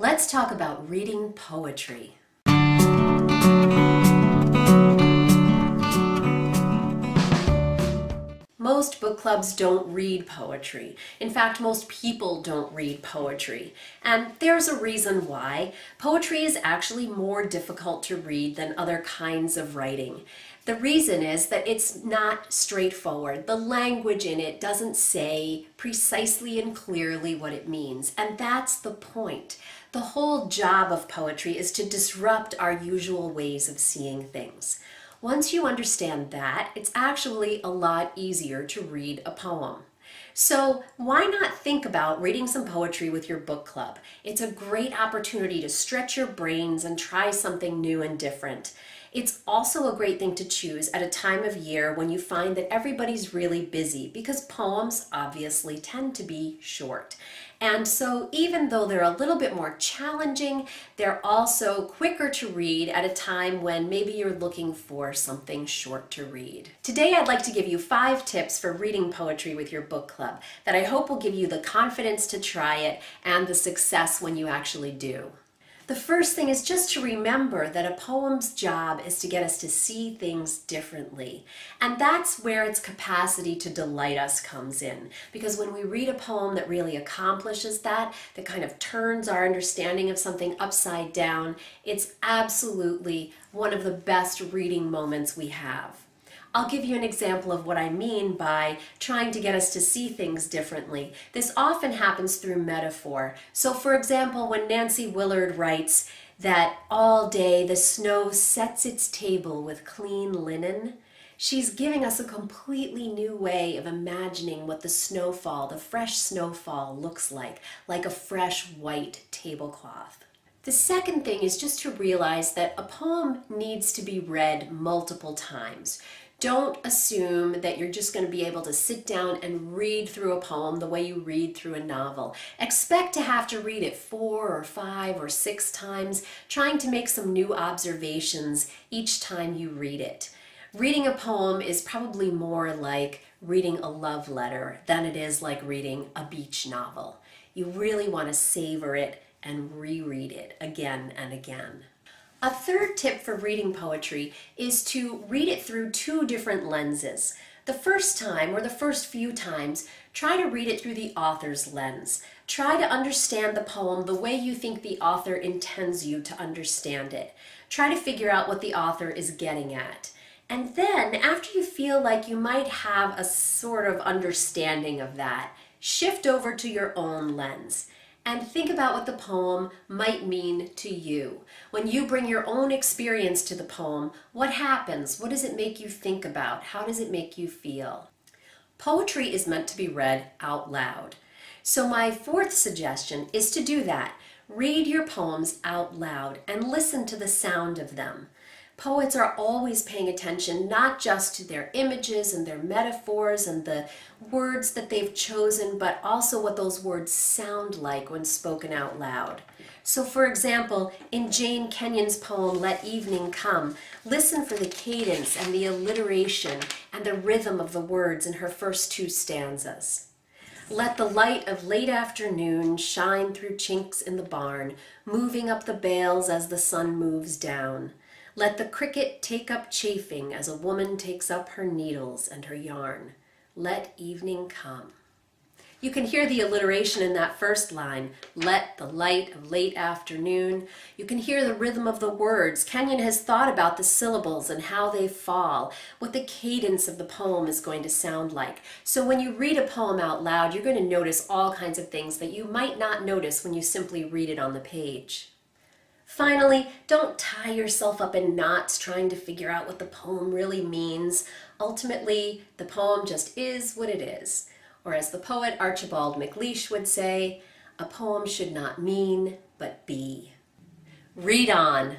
Let's talk about reading poetry. Most book clubs don't read poetry. In fact, most people don't read poetry. And there's a reason why. Poetry is actually more difficult to read than other kinds of writing. The reason is that it's not straightforward. The language in it doesn't say precisely and clearly what it means. And that's the point. The whole job of poetry is to disrupt our usual ways of seeing things. Once you understand that, it's actually a lot easier to read a poem. So why not think about reading some poetry with your book club? It's a great opportunity to stretch your brains and try something new and different. It's also a great thing to choose at a time of year when you find that everybody's really busy because poems obviously tend to be short. And so even though they're a little bit more challenging, they're also quicker to read at a time when maybe you're looking for something short to read. Today I'd like to give you 5 tips for reading poetry with your book club that I hope will give you the confidence to try it and the success when you actually do. The first thing is just to remember that a poem's job is to get us to see things differently. And that's where its capacity to delight us comes in. Because when we read a poem that really accomplishes that kind of turns our understanding of something upside down, it's absolutely one of the best reading moments we have. I'll give you an example of what I mean by trying to get us to see things differently. This often happens through metaphor. So for example, when Nancy Willard writes that all day the snow sets its table with clean linen, she's giving us a completely new way of imagining what the snowfall, the fresh snowfall, looks like a fresh white tablecloth. The second thing is just to realize that a poem needs to be read multiple times. Don't assume that you're just going to be able to sit down and read through a poem the way you read through a novel. Expect to have to read it 4 or 5 or 6 times, trying to make some new observations each time you read it. Reading a poem is probably more like reading a love letter than it is like reading a beach novel. You really want to savor it and reread it again and again. A third tip for reading poetry is to read it through 2 different lenses. The first time, or the first few times, try to read it through the author's lens. Try to understand the poem the way you think the author intends you to understand it. Try to figure out what the author is getting at. And then, after you feel like you might have a sort of understanding of that, shift over to your own lens. And think about what the poem might mean to you. When you bring your own experience to the poem, what happens? What does it make you think about? How does it make you feel? Poetry is meant to be read out loud. So my 4th suggestion is to do that. Read your poems out loud and listen to the sound of them. Poets are always paying attention not just to their images and their metaphors and the words that they've chosen, but also what those words sound like when spoken out loud. So for example, in Jane Kenyon's poem, Let Evening Come, listen for the cadence and the alliteration and the rhythm of the words in her first 2 stanzas. Let the light of late afternoon shine through chinks in the barn, moving up the bales as the sun moves down. Let the cricket take up chafing as a woman takes up her needles and her yarn. Let evening come. You can hear the alliteration in that first line, let the light of late afternoon. You can hear the rhythm of the words. Kenyon has thought about the syllables and how they fall, what the cadence of the poem is going to sound like. So when you read a poem out loud, you're going to notice all kinds of things that you might not notice when you simply read it on the page. Finally, don't tie yourself up in knots trying to figure out what the poem really means. Ultimately, the poem just is what it is. Or as the poet Archibald MacLeish would say, a poem should not mean, but be. Read on.